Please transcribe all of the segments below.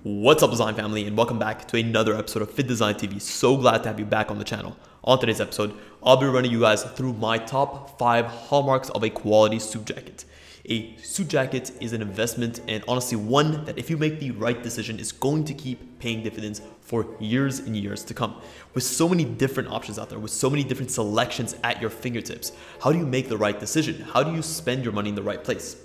What's up, design family, and welcome back to another episode of Fittdesign TV. So glad to have you back on the channel. On today's episode, I'll be running you guys through my top 5 hallmarks of a quality suit jacket. A suit jacket is an investment, and honestly one that if you make the right decision is going to keep paying dividends for years and years to come. With so many different options out there, with so many different selections at your fingertips, how do you make the right decision? How do you spend your money in the right place?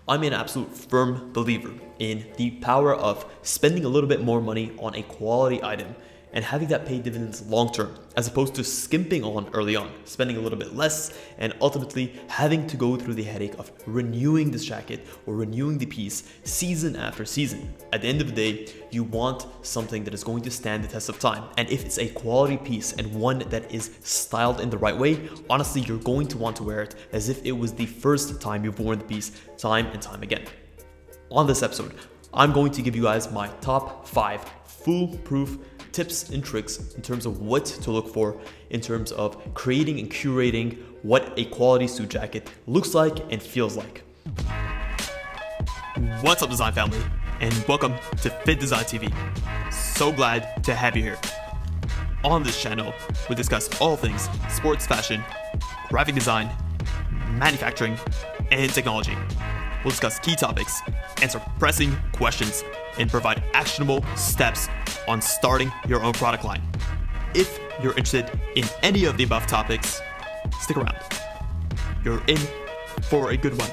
I'm an absolute firm believer in the power of spending a little bit more money on a quality item and having that pay dividends long term, as opposed to skimping on early on, spending a little bit less and ultimately having to go through the headache of renewing this jacket or renewing the piece season after season. At the end of the day, you want something that is going to stand the test of time. And if it's a quality piece and one that is styled in the right way, honestly, you're going to want to wear it as if it was the first time you've worn the piece time and time again. On this episode, I'm going to give you guys my top 5 foolproof tips and tricks in terms of what to look for in terms of creating and curating what a quality suit jacket looks like and feels like. What's up, design family, and welcome to Fittdesign TV. So glad to have you here. On this channel, we discuss all things sports fashion, graphic design, manufacturing, and technology. We'll discuss key topics, answer pressing questions, and provide actionable steps on starting your own product line. If you're interested in any of the above topics, stick around. You're in for a good one.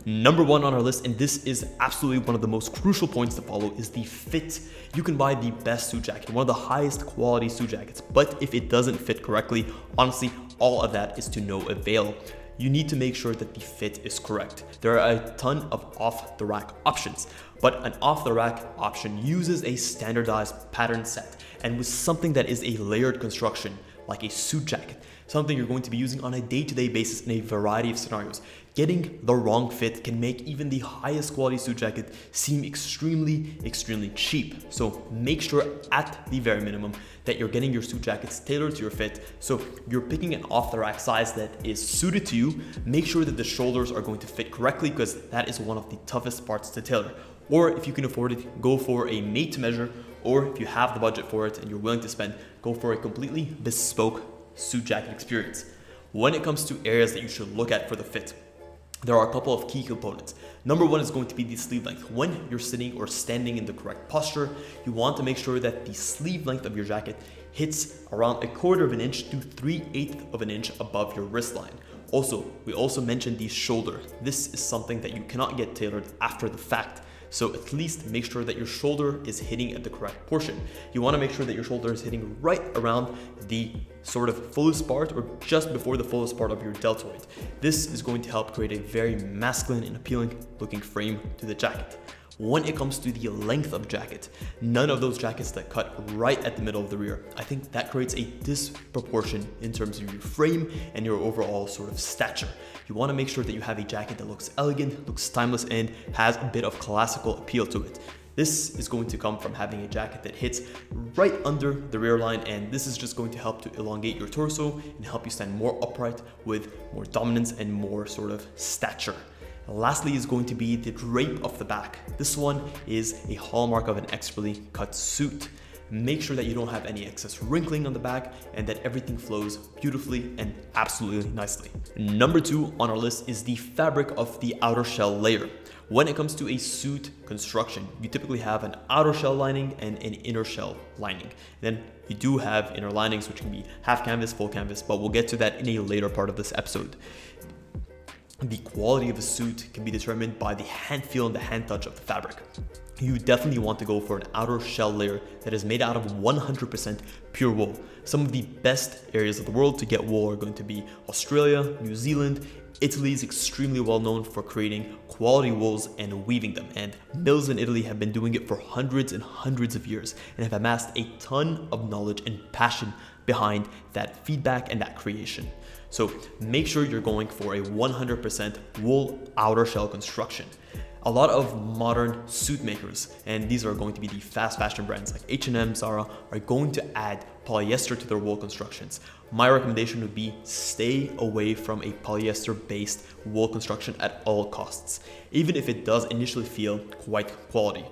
Number 1 on our list, and this is absolutely one of the most crucial points to follow, is the fit. You can buy the best suit jacket, one of the highest quality suit jackets, but if it doesn't fit correctly, honestly, all of that is to no avail. You need to make sure that the fit is correct. There are a ton of off-the-rack options, but an off-the-rack option uses a standardized pattern set, and with something that is a layered construction, like a suit jacket, something you're going to be using on a day-to-day basis in a variety of scenarios. Getting the wrong fit can make even the highest quality suit jacket seem extremely cheap. So make sure at the very minimum that you're getting your suit jackets tailored to your fit. So you're picking an off-the-rack size that is suited to you. Make sure that the shoulders are going to fit correctly, because that is one of the toughest parts to tailor. Or if you can afford it, go for a made to measure, or if you have the budget for it and you're willing to spend, go for a completely bespoke suit jacket experience. When it comes to areas that you should look at for the fit, there are a couple of key components. Number 1 is going to be the sleeve length. When you're sitting or standing in the correct posture, you want to make sure that the sleeve length of your jacket hits around 1/4 of an inch to 3/8 of an inch above your wrist line. We also mentioned the shoulder. This is something that you cannot get tailored after the fact. So at least make sure that your shoulder is hitting at the correct portion. You want to make sure that your shoulder is hitting right around the sort of fullest part or just before the fullest part of your deltoid. This is going to help create a very masculine and appealing looking frame to the jacket. When it comes to the length of jacket, none of those jackets that cut right at the middle of the rear. I think that creates a disproportion in terms of your frame and your overall sort of stature. You want to make sure that you have a jacket that looks elegant, looks timeless, and has a bit of classical appeal to it. This is going to come from having a jacket that hits right under the rear line, and this is just going to help to elongate your torso and help you stand more upright with more dominance and more sort of stature. Lastly is going to be the drape of the back. This one is a hallmark of an expertly cut suit. Make sure that you don't have any excess wrinkling on the back and that everything flows beautifully and absolutely nicely. Number 2 on our list is the fabric of the outer shell layer. When it comes to a suit construction, you typically have an outer shell lining and an inner shell lining. Then you do have inner linings, which can be half canvas, full canvas, but we'll get to that in a later part of this episode. The quality of a suit can be determined by the hand feel and the hand touch of the fabric. You definitely want to go for an outer shell layer that is made out of 100% pure wool. Some of the best areas of the world to get wool are going to be Australia, New Zealand. Italy is extremely well known for creating quality wools and weaving them, and mills in Italy have been doing it for hundreds and hundreds of years and have amassed a ton of knowledge and passion behind that feedback and that creation. So make sure you're going for a 100% wool outer shell construction. A lot of modern suit makers, and these are going to be the fast fashion brands like H&M, Zara, are going to add polyester to their wool constructions. my recommendation would be stay away from a polyester-based wool construction at all costs. Even if it does initially feel quite quality,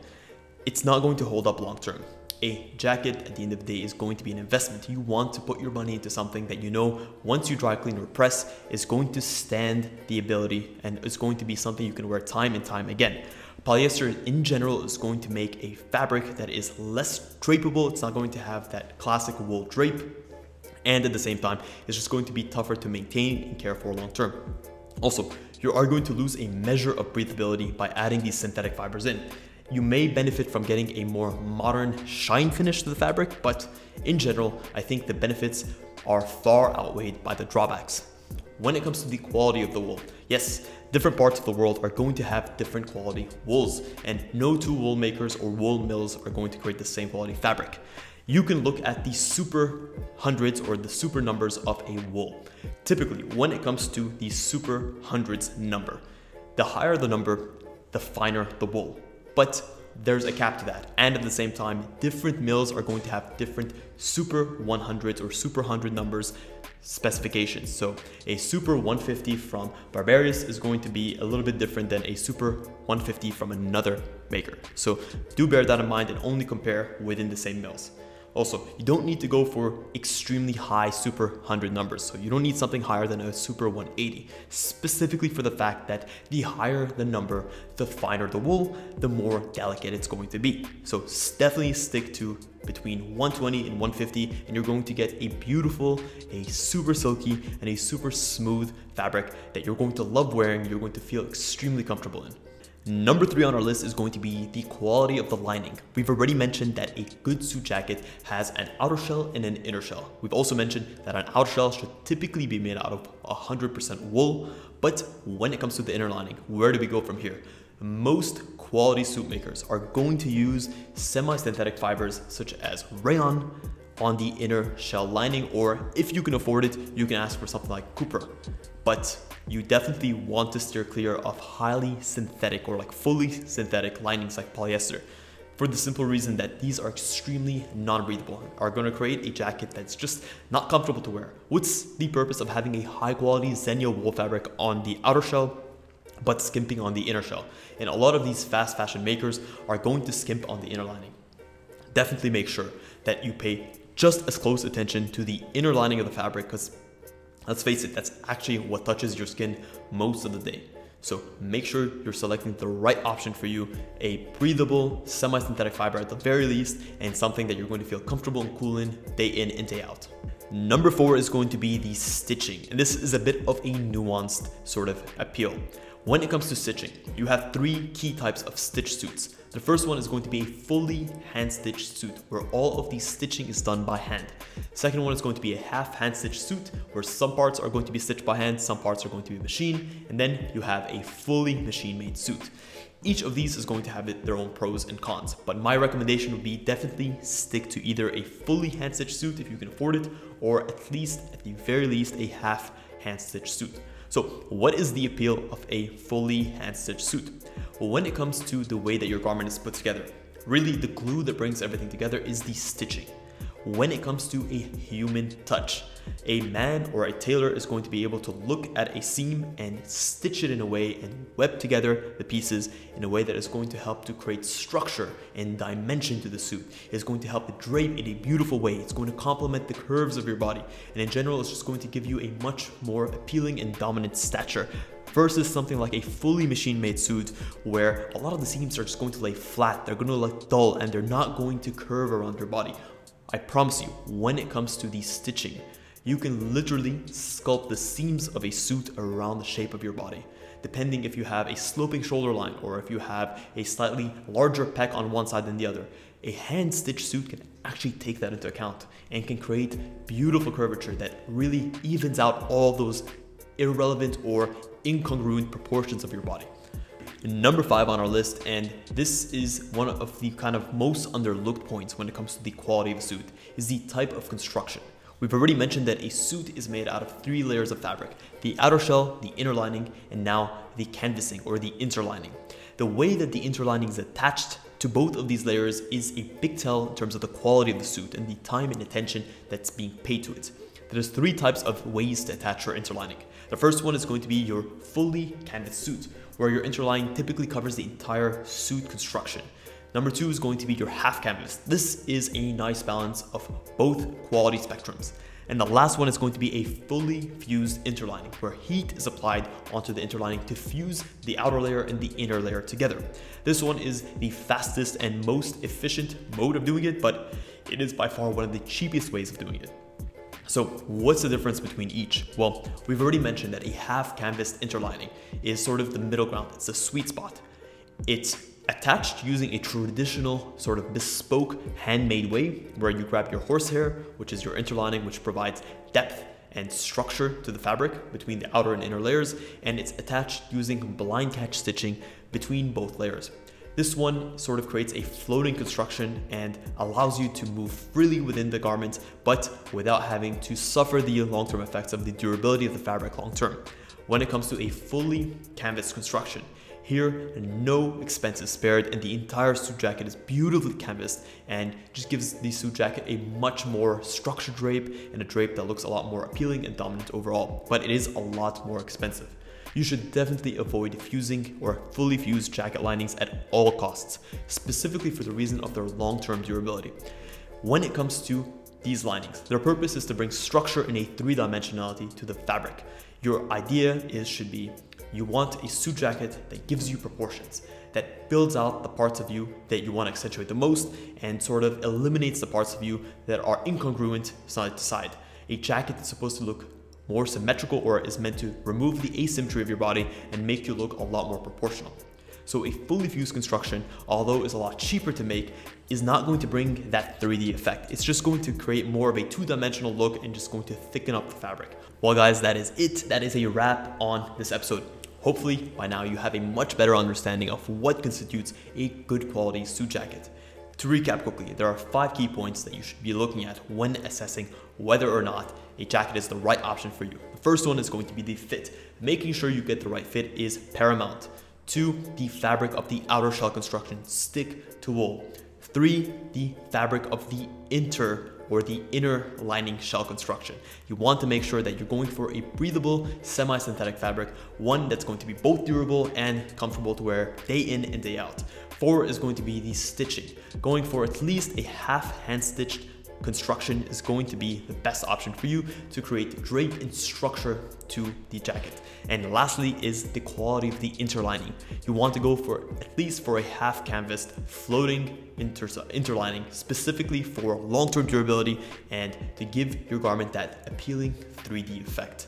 it's not going to hold up long term. A jacket at the end of the day is going to be an investment. You want to put your money into something that you know once you dry clean or press is going to stand the ability and it's going to be something you can wear time and time again. Polyester in general is going to make a fabric that is less drapeable. It's not going to have that classic wool drape, and at the same time it's just going to be tougher to maintain and care for long term. Also, you are going to lose a measure of breathability by adding these synthetic fibers in. You may benefit from getting a more modern shine finish to the fabric, but in general, I think the benefits are far outweighed by the drawbacks. When it comes to the quality of the wool, yes, different parts of the world are going to have different quality wools, and no two wool makers or wool mills are going to create the same quality fabric. You can look at the super hundreds or the super numbers of a wool. Typically, when it comes to the super hundreds number, the higher the number, the finer the wool. But there's a cap to that. And at the same time, different mills are going to have different super 100s or super 100 numbers specifications. So a super 150 from Barbarius is going to be a little bit different than a super 150 from another maker. So do bear that in mind and only compare within the same mills. Also, you don't need to go for extremely high super 100 numbers. So you don't need something higher than a super 180, specifically for the fact that the higher the number, the finer the wool, the more delicate it's going to be. So definitely stick to between 120 and 150 and you're going to get a beautiful, a super silky and a super smooth fabric that you're going to love wearing, you're going to feel extremely comfortable in. Number 3 on our list is going to be the quality of the lining. We've already mentioned that a good suit jacket has an outer shell and an inner shell. We've also mentioned that an outer shell should typically be made out of 100% wool, but when it comes to the inner lining, where do we go from here? Most quality suit makers are going to use semi-synthetic fibers such as rayon on the inner shell lining, or if you can afford it, you can ask for something like copra. But you definitely want to steer clear of highly synthetic or like fully synthetic linings like polyester, for the simple reason that these are extremely non-breathable, are going to create a jacket that's just not comfortable to wear. What's the purpose of having a high quality Xenia wool fabric on the outer shell but skimping on the inner shell? And a lot of these fast fashion makers are going to skimp on the inner lining. Definitely make sure that you pay just as close attention to the inner lining of the fabric, because let's face it, that's actually what touches your skin most of the day. So make sure you're selecting the right option for you, a breathable semi-synthetic fiber at the very least, and something that you're going to feel comfortable and cool in and day out. Number 4 is going to be the stitching, and this is a bit of a nuanced sort of appeal. When it comes to stitching, you have 3 key types of stitch suits. The first one is going to be a fully hand-stitched suit where all of the stitching is done by hand. Second one is going to be a half hand-stitched suit where some parts are going to be stitched by hand, some parts are going to be machined, and then you have a fully machine-made suit. Each of these is going to have their own pros and cons, but my recommendation would be definitely stick to either a fully hand-stitched suit if you can afford it, or at the very least, a half hand-stitched suit. So what is the appeal of a fully hand-stitched suit? Well, when it comes to the way that your garment is put together, really the glue that brings everything together is the stitching. When it comes to a human touch, a man or a tailor is going to be able to look at a seam and stitch it in a way and web together the pieces in a way that is going to help to create structure and dimension to the suit. It's going to help it drape in a beautiful way. It's going to complement the curves of your body. And in general, it's just going to give you a much more appealing and dominant stature versus something like a fully machine-made suit where a lot of the seams are just going to lay flat. They're going to look dull and they're not going to curve around your body. I promise you, when it comes to the stitching, you can literally sculpt the seams of a suit around the shape of your body. Depending if you have a sloping shoulder line or if you have a slightly larger pec on one side than the other, a hand-stitched suit can actually take that into account and can create beautiful curvature that really evens out all those irrelevant or incongruent proportions of your body. Number 5 on our list, and this is one of the kind of most underlooked points when it comes to the quality of a suit, is the type of construction. We've already mentioned that a suit is made out of 3 layers of fabric: the outer shell, the inner lining, and now the canvassing or the interlining. The way that the interlining is attached to both of these layers is a big tell in terms of the quality of the suit and the time and attention that's being paid to it. There's three types of ways to attach your interlining. The first one is going to be your fully canvas suit, where your interlining typically covers the entire suit construction. Number two is going to be your half canvas. This is a nice balance of both quality spectrums. And the last one is going to be a fully fused interlining, where heat is applied onto the interlining to fuse the outer layer and the inner layer together. This one is the fastest and most efficient mode of doing it, but it is by far one of the cheapest ways of doing it. So what's the difference between each? Well, we've already mentioned that a half canvas interlining is sort of the middle ground. It's the sweet spot. It's attached using a traditional sort of bespoke handmade way, where you grab your horsehair, which is your interlining, which provides depth and structure to the fabric between the outer and inner layers, and it's attached using blind catch stitching between both layers. This one sort of creates a floating construction and allows you to move freely within the garment, but without having to suffer the long-term effects of the durability of the fabric long-term. When it comes to a fully canvas construction, here, no expense is spared, and the entire suit jacket is beautifully canvassed and just gives the suit jacket a much more structured drape, and a drape that looks a lot more appealing and dominant overall, but it is a lot more expensive. You should definitely avoid fusing or fully fused jacket linings at all costs, specifically for the reason of their long-term durability. When it comes to these linings, their purpose is to bring structure and a three-dimensionality to the fabric. Your idea should be, you want a suit jacket that gives you proportions, that builds out the parts of you that you want to accentuate the most, and sort of eliminates the parts of you that are incongruent side to side. A jacket that's supposed to look more symmetrical, or is meant to remove the asymmetry of your body and make you look a lot more proportional. So a fully fused construction, although is a lot cheaper to make, is not going to bring that 3D effect. It's just going to create more of a two-dimensional look and just going to thicken up the fabric. Well guys, that is it. That is a wrap on this episode. Hopefully by now you have a much better understanding of what constitutes a good quality suit jacket. To recap quickly, there are 5 key points that you should be looking at when assessing whether or not a jacket is the right option for you. The first one is going to be the fit. Making sure you get the right fit is paramount. 2, the fabric of the outer shell construction, stick to wool. 3, the fabric of the inner lining shell construction. You want to make sure that you're going for a breathable, semi-synthetic fabric, one that's going to be both durable and comfortable to wear day in and day out. 4 is going to be the stitching. Going for at least a half hand-stitched construction is going to be the best option for you to create drape and structure to the jacket. And lastly is the quality of the interlining. You want to go for at least for a half canvas floating interlining, specifically for long-term durability and to give your garment that appealing 3D effect.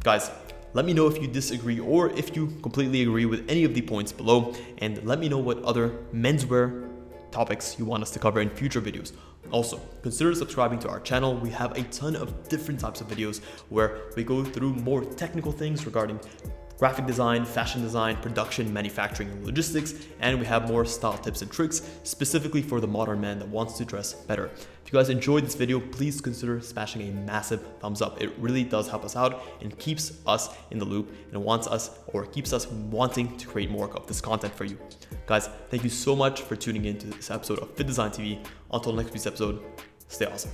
Guys, let me know if you disagree or if you completely agree with any of the points below, and let me know what other menswear topics you want us to cover in future videos. Also, consider subscribing to our channel. We have a ton of different types of videos where we go through more technical things regarding graphic design, fashion design, production, manufacturing, and logistics, and we have more style tips and tricks specifically for the modern man that wants to dress better. If you guys enjoyed this video, please consider smashing a massive thumbs up. It really does help us out and keeps us in the loop and keeps us wanting to create more of this content for you. Guys, thank you so much for tuning in to this episode of Fittdesign TV. Until next week's episode, stay awesome.